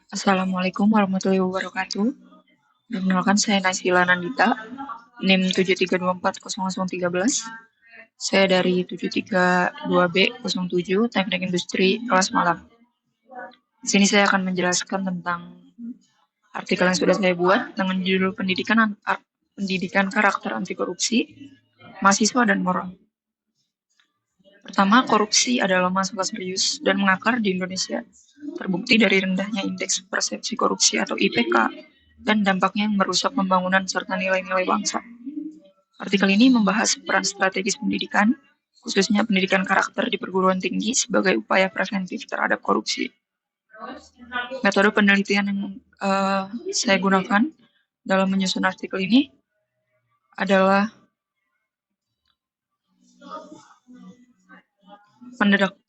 Assalamualaikum warahmatullahi wabarakatuh. Perkenalkan saya Naysila Nandita, NIM 73240013. Saya dari 732B07 Teknik Industri kelas Malang. Di sini saya akan menjelaskan tentang artikel yang sudah saya buat dengan judul Pendidikan Karakter Anti Korupsi, Mahasiswa dan Moral. Pertama, korupsi adalah masalah serius dan mengakar di Indonesia. Terbukti dari rendahnya indeks persepsi korupsi atau IPK dan dampaknya yang merusak pembangunan serta nilai-nilai bangsa. Artikel ini membahas peran strategis pendidikan, khususnya pendidikan karakter di perguruan tinggi sebagai upaya preventif terhadap korupsi. Metode penelitian yang saya gunakan dalam menyusun artikel ini adalah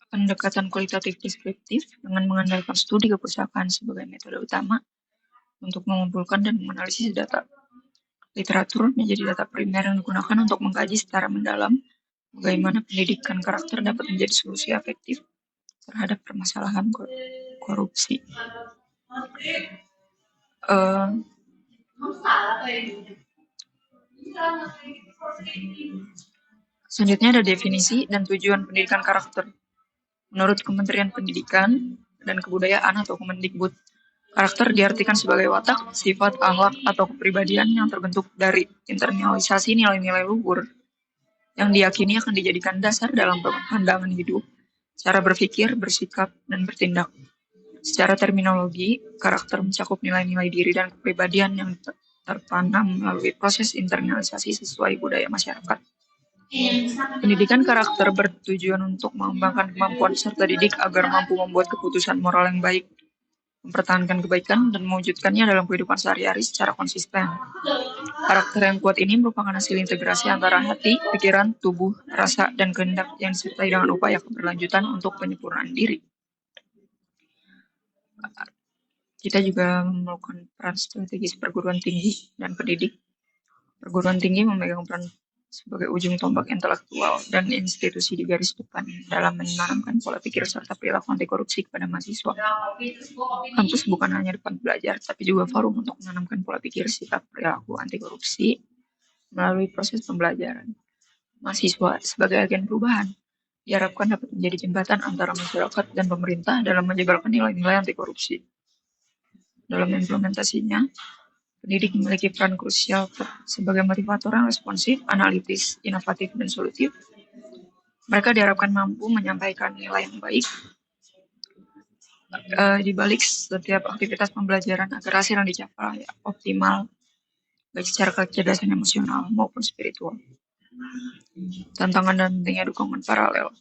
pendekatan kualitatif deskriptif dengan mengandalkan studi kepustakaan sebagai metode utama untuk mengumpulkan dan menganalisis data. Literatur menjadi data primer yang digunakan untuk mengkaji secara mendalam bagaimana pendidikan karakter dapat menjadi solusi efektif terhadap permasalahan korupsi. Selanjutnya ada definisi dan tujuan pendidikan karakter. Menurut Kementerian Pendidikan dan Kebudayaan atau Kemendikbud, karakter diartikan sebagai watak, sifat, akhlak, atau kepribadian yang terbentuk dari internalisasi nilai-nilai luhur yang diyakini akan dijadikan dasar dalam pandangan hidup, cara berpikir, bersikap, dan bertindak. Secara terminologi, karakter mencakup nilai-nilai diri dan kepribadian yang tertanam melalui proses internalisasi sesuai budaya masyarakat. Pendidikan karakter bertujuan untuk mengembangkan kemampuan peserta didik agar mampu membuat keputusan moral yang baik, mempertahankan kebaikan, dan mewujudkannya dalam kehidupan sehari-hari secara konsisten. Karakter yang kuat ini merupakan hasil integrasi antara hati, pikiran, tubuh, rasa, dan kehendak yang disertai dengan upaya keberlanjutan untuk penyempurnaan diri. Kita juga melakukan peran strategis perguruan tinggi dan pendidik. Perguruan tinggi memegang peran sebagai ujung tombak intelektual dan institusi di garis depan dalam menanamkan pola pikir serta perilaku anti korupsi kepada mahasiswa. Kampus bukan hanya tempat belajar, tapi juga forum untuk menanamkan pola pikir sikap perilaku anti korupsi melalui proses pembelajaran. Mahasiswa sebagai agen perubahan diharapkan dapat menjadi jembatan antara masyarakat dan pemerintah dalam menyebarkan nilai-nilai anti korupsi. Dalam implementasinya, pendidik memiliki peran krusial sebagai motivator yang responsif, analitis, inovatif, dan solutif. Mereka diharapkan mampu menyampaikan nilai yang baik di balik setiap aktivitas pembelajaran agar hasil yang dicapai optimal, baik secara kecerdasan emosional maupun spiritual. Tantangan dan pentingnya dukungan paralel.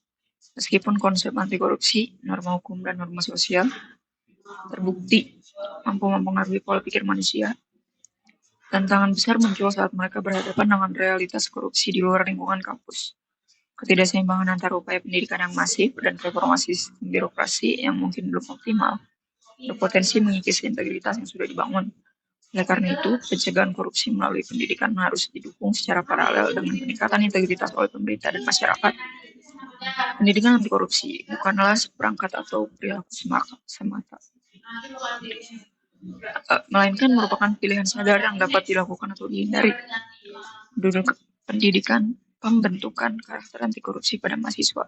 Meskipun konsep anti korupsi, norma hukum, dan norma sosial terbukti mampu mempengaruhi pola pikir manusia, tantangan besar muncul saat mereka berhadapan dengan realitas korupsi di luar lingkungan kampus. Ketidakseimbangan antara upaya pendidikan yang masif dan reformasi sistem birokrasi yang mungkin belum optimal berpotensi mengikis integritas yang sudah dibangun. Oleh karena itu, pencegahan korupsi melalui pendidikan harus didukung secara paralel dengan peningkatan integritas oleh pemerintah dan masyarakat. Pendidikan anti korupsi bukanlah seperangkat atau perilaku semata, melainkan merupakan pilihan sadar yang dapat dilakukan atau dihindari. Duduk pendidikan pembentukan karakter anti korupsi pada mahasiswa.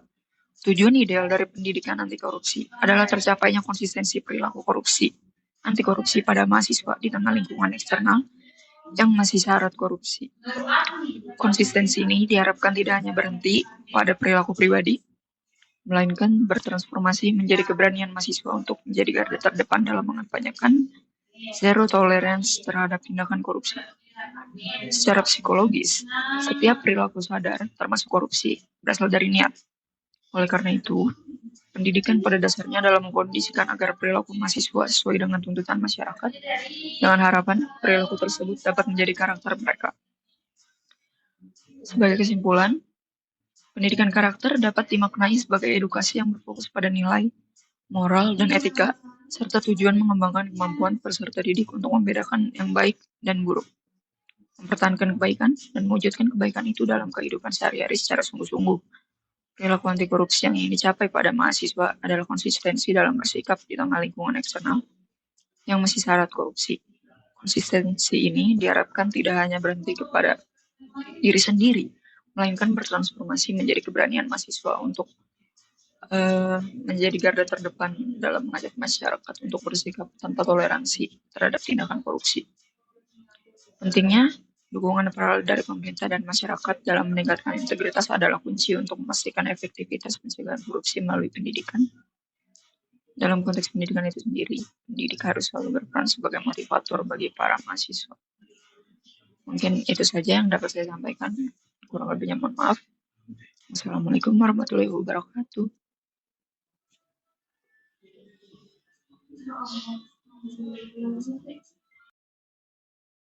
Tujuan ideal dari pendidikan anti korupsi adalah tercapainya konsistensi perilaku korupsi anti korupsi pada mahasiswa di tengah lingkungan eksternal yang masih syarat korupsi. Konsistensi ini diharapkan tidak hanya berhenti pada perilaku pribadi, melainkan bertransformasi menjadi keberanian mahasiswa untuk menjadi garda terdepan dalam mengampanyekan zero tolerance terhadap tindakan korupsi. Secara psikologis, setiap perilaku sadar, termasuk korupsi, berasal dari niat. Oleh karena itu, pendidikan pada dasarnya adalah mengkondisikan agar perilaku mahasiswa sesuai dengan tuntutan masyarakat, dengan harapan perilaku tersebut dapat menjadi karakter mereka. Sebagai kesimpulan, pendidikan karakter dapat dimaknai sebagai edukasi yang berfokus pada nilai, moral, dan etika, serta tujuan mengembangkan kemampuan peserta didik untuk membedakan yang baik dan buruk, mempertahankan kebaikan, dan mewujudkan kebaikan itu dalam kehidupan sehari-hari secara sungguh-sungguh. Perilaku anti korupsi yang ingin dicapai pada mahasiswa adalah konsistensi dalam bersikap di tengah lingkungan eksternal, yang masih syarat korupsi. Konsistensi ini diharapkan tidak hanya berhenti kepada diri sendiri, melainkan bertransformasi menjadi keberanian mahasiswa untuk menjadi garda terdepan dalam mengajak masyarakat untuk bersikap tanpa toleransi terhadap tindakan korupsi. Pentingnya, dukungan paralel dari pemerintah dan masyarakat dalam meningkatkan integritas adalah kunci untuk memastikan efektivitas pencegahan korupsi melalui pendidikan. Dalam konteks pendidikan itu sendiri, pendidik harus selalu berperan sebagai motivator bagi para mahasiswa. Mungkin itu saja yang dapat saya sampaikan. Kurang lebihnya mohon maaf. Wassalamualaikum warahmatullahi wabarakatuh.